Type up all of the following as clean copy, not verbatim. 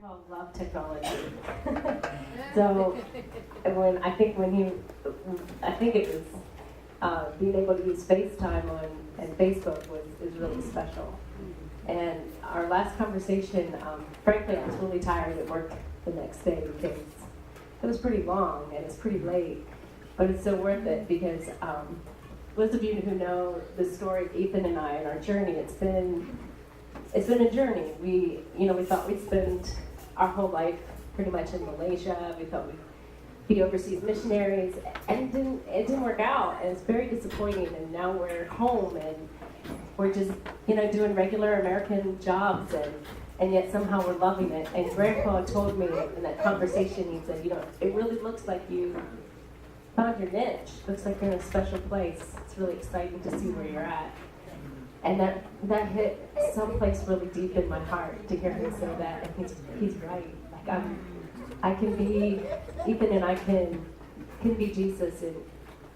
Oh, love technology. So when it was being able to use FaceTime and Facebook is really special. And our last conversation, frankly, I was really tired at work the next day because it was pretty long and it's pretty late, but it's so worth it because those of you who know the story of Ethan and I and our journey, it's been a journey. We thought we'd spend our whole life pretty much in Malaysia. We thought we'd be overseas missionaries, and it didn't work out, and it's very disappointing. And now we're home, and we're just doing regular American jobs, and yet somehow we're loving it. And Grandpa told me in that conversation, he said, it really looks like you found your niche. Looks like you're in a special place. It's really exciting to see where you're at. And that hit someplace really deep in my heart to hear him say that, and he's right. Like Ethan and I can be Jesus in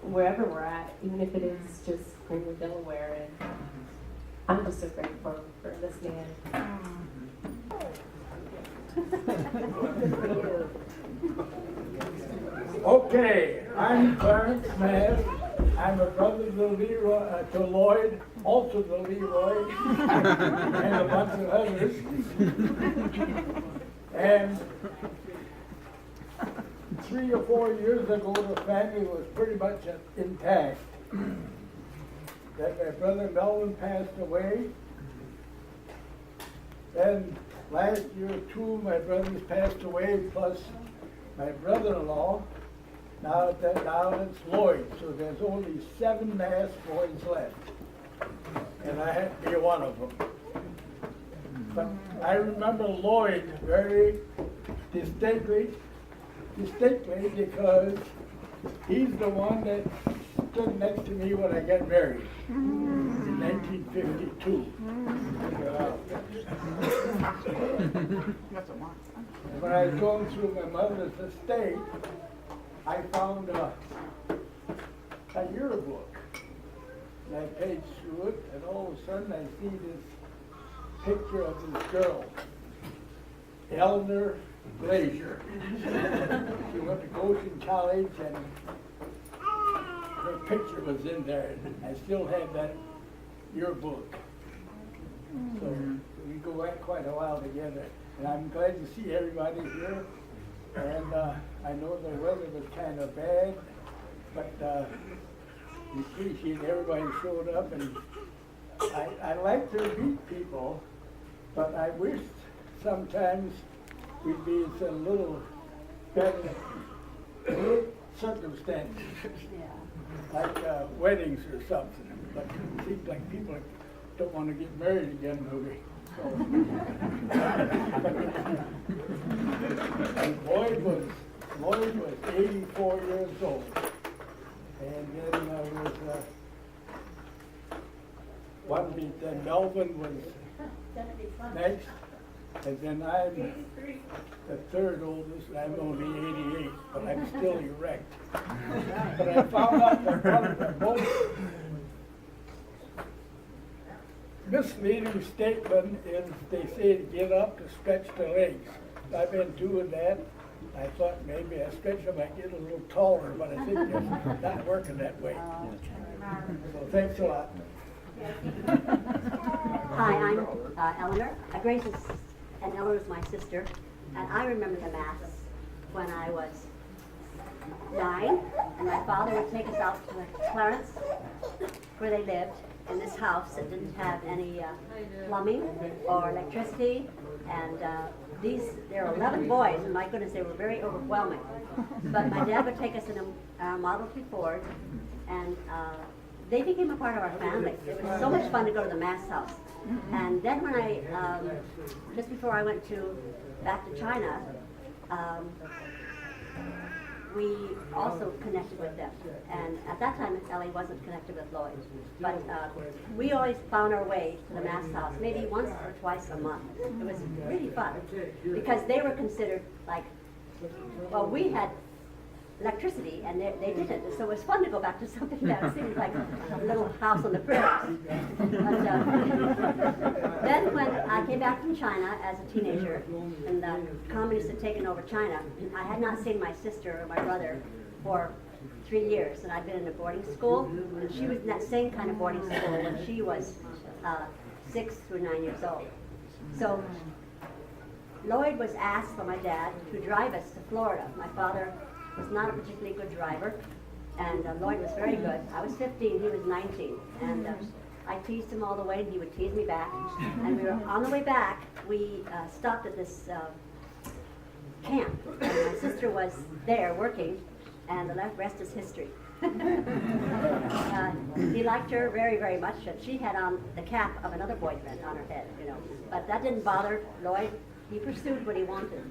wherever we're at, even if it is just Greenwood, Delaware, and I'm just so grateful for this man. Okay, I'm Clarence Mast. I'm a brother to Lloyd, also to LLoyd, and a bunch of others. And 3 or 4 years ago, the family was pretty much intact. Then my brother Melvin passed away. Then last year, 2 of my brothers passed away, plus my brother-in-law. Now it's Lloyd, so there's only 7 Mast boys left, and I had to be one of them. But I remember Lloyd very distinctly because he's the one that stood next to me when I got married in 1952. When I was going through my mother's estate, I found a yearbook, and I paged through it, and all of a sudden I see this picture of this girl, Eleanor Glazier. She went to Goshen College, and her picture was in there, and I still have that yearbook. So we go back quite a while together, and I'm glad to see everybody here. And I know the weather was kind of bad, but we appreciate everybody showed up. And I like to meet people, but I wish sometimes we'd be in a little better circumstances, like weddings or something. But it seems like people don't want to get married again, do they? And Lloyd was 84 years old, and then Melvin was next, and then I'm the 3rd oldest, and I'm only 88, but I'm still erect. But I found out that one of the most misleading statement is they say to get up to stretch the legs. I've been doing that. I thought maybe I stretch them, I get a little taller, but I think it's not working that way. So thanks a lot. Hi, I'm Eleanor. Grace is, and Eleanor is my sister, and I remember the Mass when I was 9, and my father would take us out to Clarence, where they lived, in this house that didn't have any plumbing or electricity, and there were 11 boys, and my goodness, they were very overwhelming. But my dad would take us in a Model T Ford, and they became a part of our family. It was so much fun to go to the Mass house. And then when just before I went back to China, we also connected with them. And at that time, Ellie wasn't connected with Lloyd. But we always found our way to the Mast house, maybe once or twice a month. It was really fun, because they were considered like, well, we had electricity, and they didn't. So it was fun to go back to something that seemed like a little house on the prairie. But then when I came back from China as a teenager, and the communists had taken over China, I had not seen my sister or my brother for 3 years, and I'd been in a boarding school, and she was in that same kind of boarding school when she was 6 through 9 years old. So Lloyd was asked by my dad to drive us to Florida. My father was not a particularly good driver, and Lloyd was very good. I was 15, he was 19, and I teased him all the way, and he would tease me back. And we were on the way back, we stopped at this camp, and my sister was there working, and the rest is history. He liked her very, very much, and she had on the cap of another boyfriend on her head, you know. But that didn't bother Lloyd. He pursued what he wanted.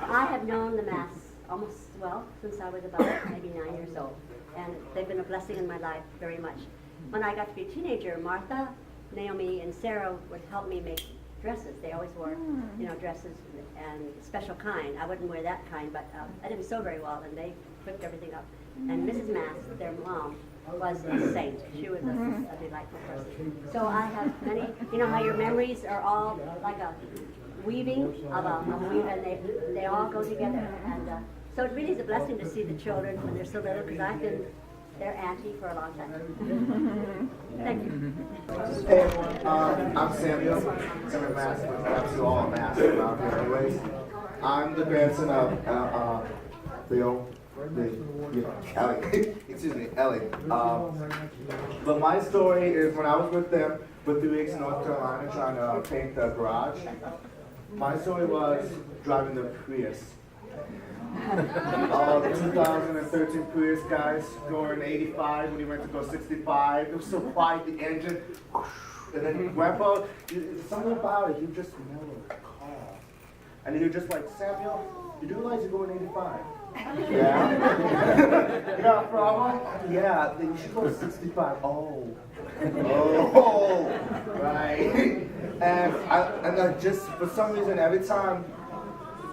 I have known the Masts almost, well, since I was about maybe 9 years old, and they've been a blessing in my life very much. When I got to be a teenager, Martha, Naomi, and Sarah would help me make dresses. They always wore, you know, dresses and special kind. I wouldn't wear that kind, but I didn't sew very well, and they whipped everything up. And Mrs. Mast, their mom, was a saint. She was a delightful person. So I have many, you know how your memories are all like a weaving of a weave, and they all go together. And so it really is a blessing to see the children when they're so little, because I've been their auntie for a long time. Thank you. Hey everyone, I'm Samuel. Samuel Mast, to all Mast around here anyways. I'm the grandson of Ellie. Excuse me, Ellie. But my story is when I was with them for 3 weeks in North Carolina trying to paint the garage. My story was driving the Prius. The 2013 Prius, guys, going 85 when he went to go 65. It was so quiet, the engine. And then Grandpa, something about it, he just mellowed the car. And he was just like, Samuel, you do realize you're going 85? Yeah. You got a problem? Yeah, then you should go 65. Oh, right. And I just, for some reason, every time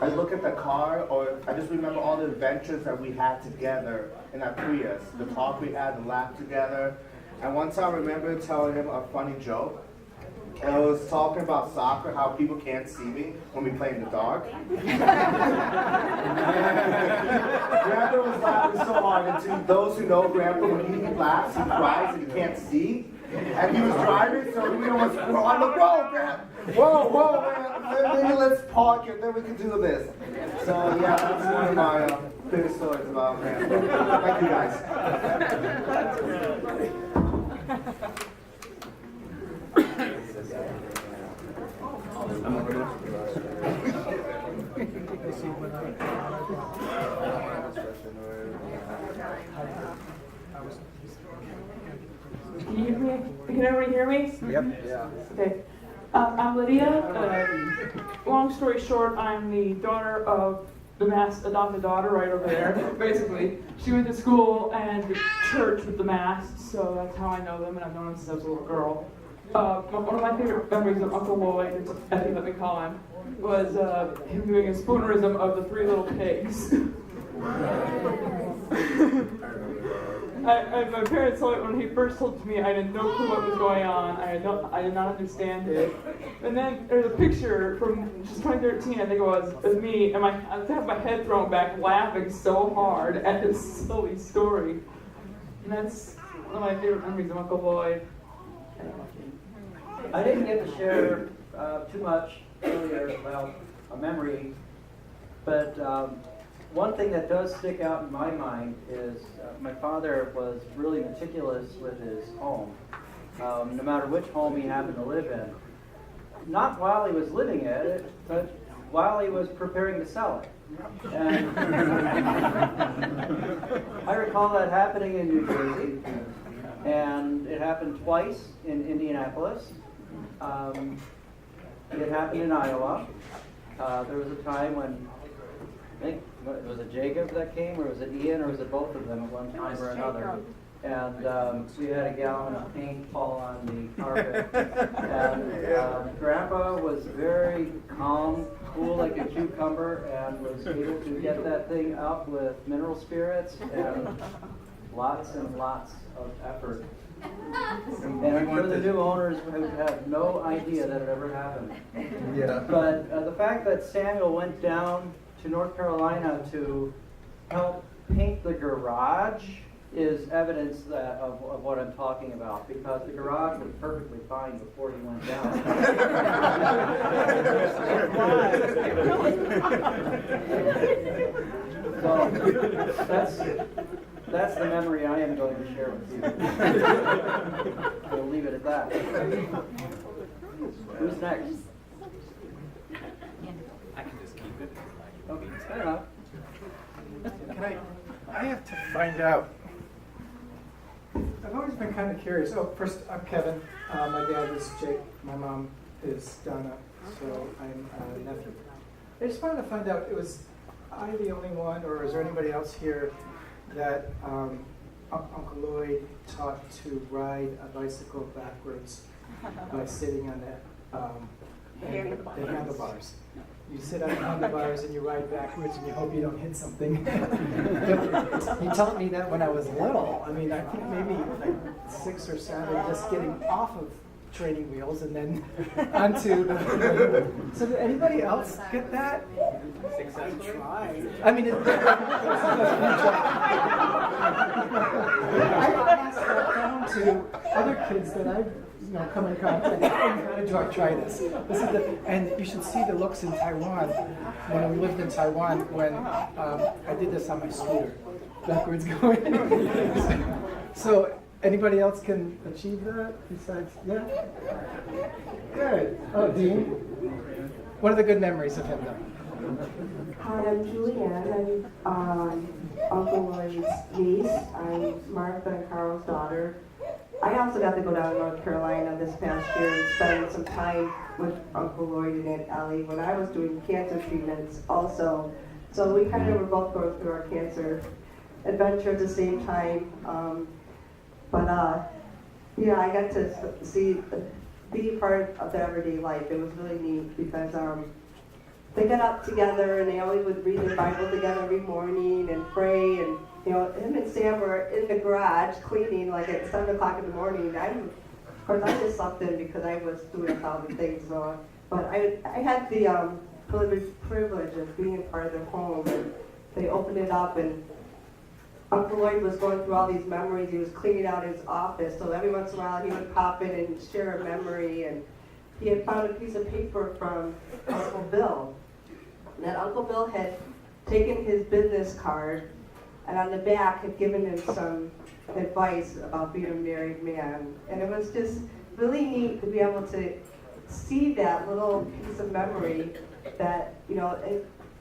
I look at the car, or I just remember all the adventures that we had together in that Prius, the talk we had, the laugh together. And one time I remember telling him a funny joke. And I was talking about soccer, how people can't see me when we play in the dark. Grandpa was laughing so hard, and to those who know Grandpa, when he laughs, he cries, and he can't see. And he was driving, so we almost on the road, man. Whoa, man. Maybe let's park it, then we can do this. So yeah, that's one of my favorite stories about Grandpa. Thank you guys. Can you hear me? Can everybody hear me? Yep. Yeah. Okay. I'm Lydia. Long story short, I'm the daughter of the Mast adopted daughter right over there. Basically, she went to school and church with the Mast, so that's how I know them, and I've known them since I was a little girl. One of my favorite memories of Uncle Lloyd, I think let me call him, was him doing a spoonerism of the Three Little Pigs. My parents told it when he first told it to me. I had no clue what was going on. I did not understand it. And then there's a picture from just 2013, I think it was, of me, and I had my head thrown back, laughing so hard at this silly story. And that's one of my favorite memories of Uncle Lloyd. I didn't get to share too much earlier about a memory, but one thing that does stick out in my mind is my father was really meticulous with his home, no matter which home he happened to live in. Not while he was living in it, but while he was preparing to sell it. And I recall that happening in New Jersey, and it happened twice in Indianapolis. It happened in Iowa. There was a time when, I think, was it Jacob that came, or was it Ian, or was it both of them at one time or another? and we had a gallon of paint fall on the carpet. And Grandpa was very calm, cool like a cucumber, and was able to get that thing up with mineral spirits and lots and lots of effort. And I'm sure the new owners have no idea that it ever happened. Yeah. But the fact that Samuel went down to North Carolina to help paint the garage is evidence that of what I'm talking about, because the garage was perfectly fine before he went down. So that's the memory I am going to share with you. We'll leave it at that. Who's next? I can just keep it. Okay, fair enough. I have to find out. I've always been kind of curious. Oh, first, I'm Kevin. My dad is Jake. My mom is Donna. So I'm a nephew. I just wanted to find out, was I the only one, or is there anybody else here that Uncle Lloyd taught to ride a bicycle backwards by sitting on the handlebars? You sit on the handlebars and you ride backwards and you hope you don't hit something. He taught me that when I was little. I mean, I think maybe like 6 or 7, just getting off of training wheels and then onto the... So did anybody else get that? I mean, I pass that down to other kids that I've come in contact with. How do I try this? And you should see the looks in Taiwan when we lived in Taiwan when I did this on my scooter, backwards going. So anybody else can achieve that besides? Yeah. Good. Oh, Dean. What are the good memories of him though? Hi, I'm Julianne. I'm Uncle Lloyd's niece. I'm Martha and Carl's daughter. I also got to go down to North Carolina this past year and spend some time with Uncle Lloyd and Aunt Ellie when I was doing cancer treatments also. So we kind of were both going through our cancer adventure at the same time. Yeah, I got to be part of their everyday life. It was really neat because they got up together and they always would read the Bible together every morning and pray. And him and Sam were in the garage cleaning like at 7 o'clock in the morning. Of course, I just slept in because I was doing 1,000 things. But I had the privilege of being part of their home. And they opened it up, and Uncle Lloyd was going through all these memories. He was cleaning out his office, so every once in a while he would pop in and share a memory. And he had found a piece of paper from Uncle Bill. And that Uncle Bill had taken his business card, and on the back had given him some advice about being a married man. And it was just really neat to be able to see that little piece of memory that,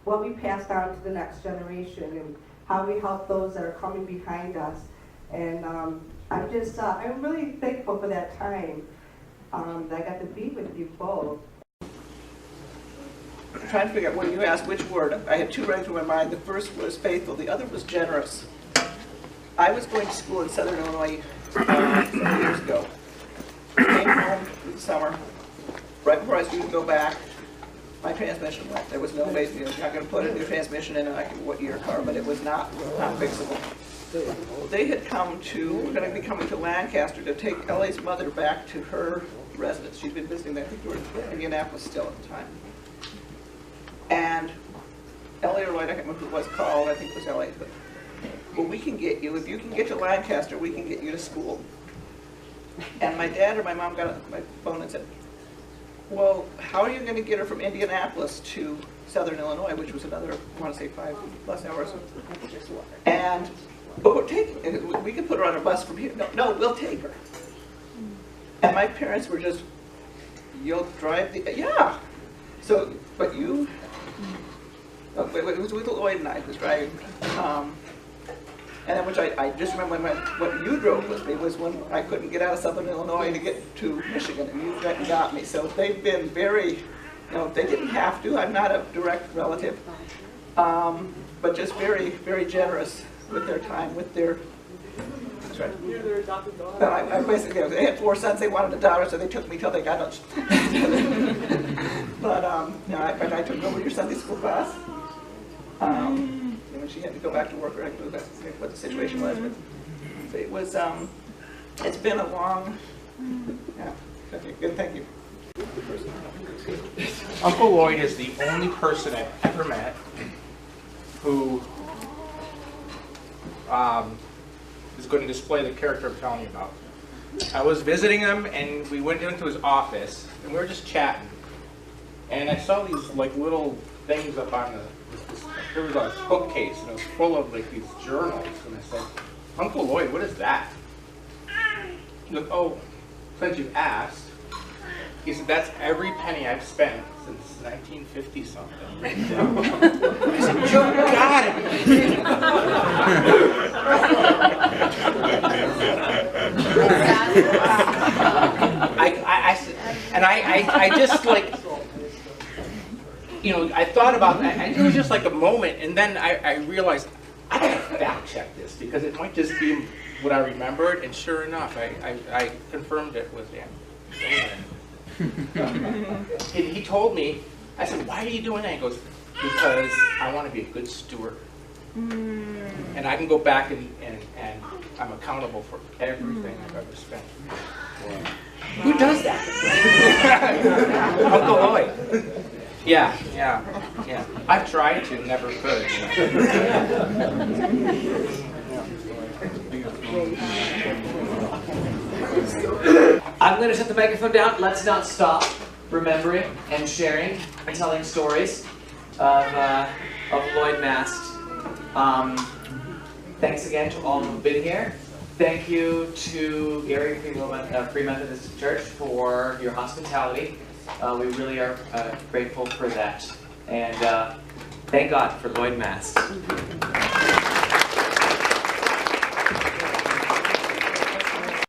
what we passed on to the next generation and how we help those that are coming behind us. And I'm really thankful for that time that I got to be with you both. I'm trying to figure out when you asked which word. I had 2 running through my mind. The first was faithful, the other was generous. I was going to school in Southern Illinois 7 years ago. Came home through the summer. Right before I was due to go back, my transmission went. There was no way, you're not going to put a new transmission in your car, but it was not fixable. They had were going to be coming to Lancaster to take Ellie's mother back to her residence. She'd been visiting there. I think they were in Indianapolis still at the time. And Ellie or Lloyd, I can't remember who it was called, I think it was Ellie, but, well, we can get you, if you can get to Lancaster, we can get you to school. And my dad or my mom got on my phone and said, well, how are you going to get her from Indianapolis to Southern Illinois, which was another, I want to say 5+ hours. And, but we could put her on a bus from here. No, we'll take her. And my parents were just, you'll drive yeah. So, but you, it was with Lloyd and I was driving. And then which I just remember when you drove with me was when I couldn't get out of Southern Illinois to get to Michigan, and you went and got me. So they've been very, they didn't have to. I'm not a direct relative, but just very, very generous with their time, with their That's right. You're their adopted daughter. But I basically, they had 4 sons, they wanted a daughter, so they took me till they got us. But, I took over your Sunday school class. And when she had to go back to work, that's what the situation was. But it was, it's been a long, yeah, okay, good, thank you. Uncle Lloyd is the only person I've ever met who is going to display the character I'm telling you about. I was visiting him, and we went into his office, and we were just chatting. And I saw these like little things up on there was a bookcase, and it was full of like these journals. And I said, "Uncle Lloyd, what is that?" He goes, "Oh, since you asked." He said, "That's every penny I've spent since 1950 something." I said, "You got it." I just like, you know, I thought about that, and it was just like a moment, and then I realized I gotta fact check this because it might just be what I remembered, and sure enough, I confirmed it with him. He told me, I said, "Why are you doing that?" He goes, "Because I want to be a good steward. And I can go back and I'm accountable for everything I've ever spent." Wow. Who does that? Uncle Lloyd. Yeah. I've tried to, never could. I'm going to set the microphone down. Let's not stop remembering and sharing and telling stories of Lloyd Mast. Thanks again to all who've been here. Thank you to Gary Free Methodist Church for your hospitality. We really are grateful for that. And thank God for Lloyd Mast.